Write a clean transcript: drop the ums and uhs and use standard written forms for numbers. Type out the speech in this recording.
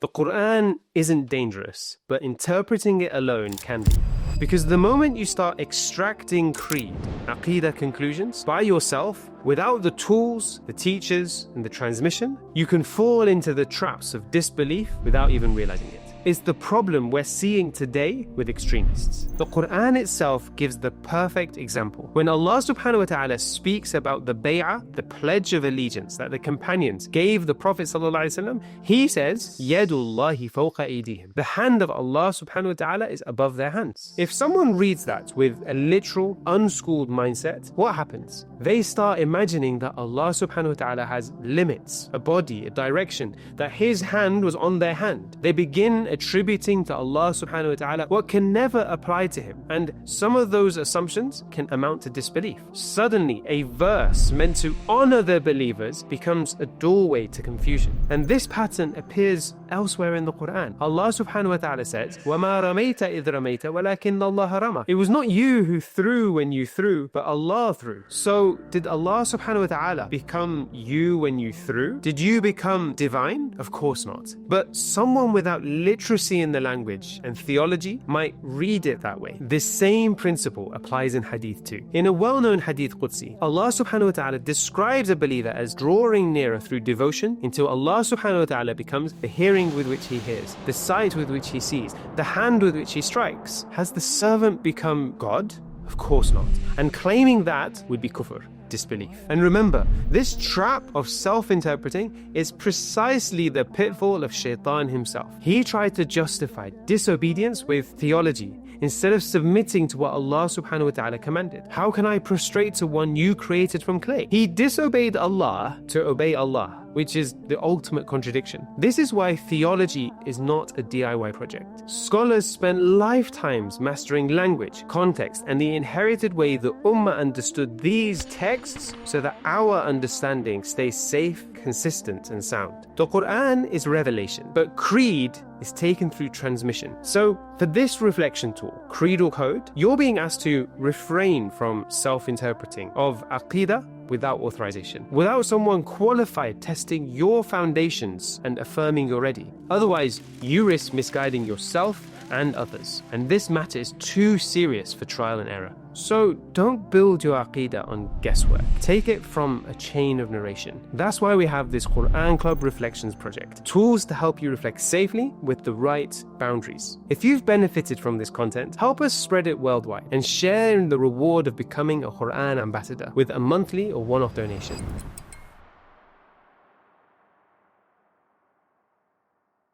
The Qur'an isn't dangerous, but interpreting it alone can be. Because the moment you start extracting creed, aqīdah conclusions by yourself, without the tools, the teachers, and the transmission, you can fall into the traps of disbelief without even realizing it. It's the problem we're seeing today with extremists. The Qur'an itself gives the perfect example. When Allah subhanahu wa ta'ala speaks about the bay'ah, the pledge of allegiance that the companions gave the Prophet sallallahu alaihi wasallam, he says, Yadullahi fawqa aydihim. The hand of Allah subhanahu wa ta'ala is above their hands. If someone reads that with a literal, unschooled mindset, what happens? They start imagining that Allah subhanahu wa ta'ala has limits, a body, a direction, that His hand was on their hand. They begin attributing to Allah subhanahu wa ta'ala what can never apply to Him. And some of those assumptions can amount to disbelief. Suddenly, a verse meant to honor the believers becomes a doorway to confusion. And this pattern appears elsewhere in the Qur'an. Allah subhanahu wa ta'ala says, وَمَا رَمَيْتَ إِذْ رَمَيْتَ وَلَكِنَّ اللَّهَ رَمَى. It was not you who threw when you threw, but Allah threw. So, did Allah subhanahu wa ta'ala become you when you threw? Did you become divine? Of course not. But someone without literacy in the language and theology might read it that way. This same principle applies in hadith too. In a well-known hadith Qudsi, Allah subhanahu wa ta'ala describes a believer as drawing nearer through devotion until Allah subhanahu wa ta'ala becomes the hearing with which he hears, the sight with which he sees, the hand with which he strikes. Has the servant become God? Of course not. And claiming that would be kufr, disbelief. And remember, this trap of self-interpreting is precisely the pitfall of Shaitan himself. He tried to justify disobedience with theology instead of submitting to what Allah subhanahu wa ta'ala commanded. How can I prostrate to one you created from clay? He disobeyed Allah to obey Allah, which is the ultimate contradiction. This is why theology is not a DIY project. Scholars spent lifetimes mastering language, context, and the inherited way the Ummah understood these texts so that our understanding stays safe, consistent, and sound. The Qur'an is revelation, but creed is taken through transmission. So, for this reflection tool, Credal Code, you're being asked to refrain from self-interpreting of aqīdah without authorization, without someone qualified testing your foundations and affirming you're ready. Otherwise, you risk misguiding yourself and others. And this matter is too serious for trial and error. So don't build your aqīdah on guesswork. Take it from a chain of narration. That's why we have this Qur'an Club Reflections project. Tools to help you reflect safely with the right boundaries. If you've benefited from this content, help us spread it worldwide and share in the reward of becoming a Qur'an ambassador with a monthly or one-off donation.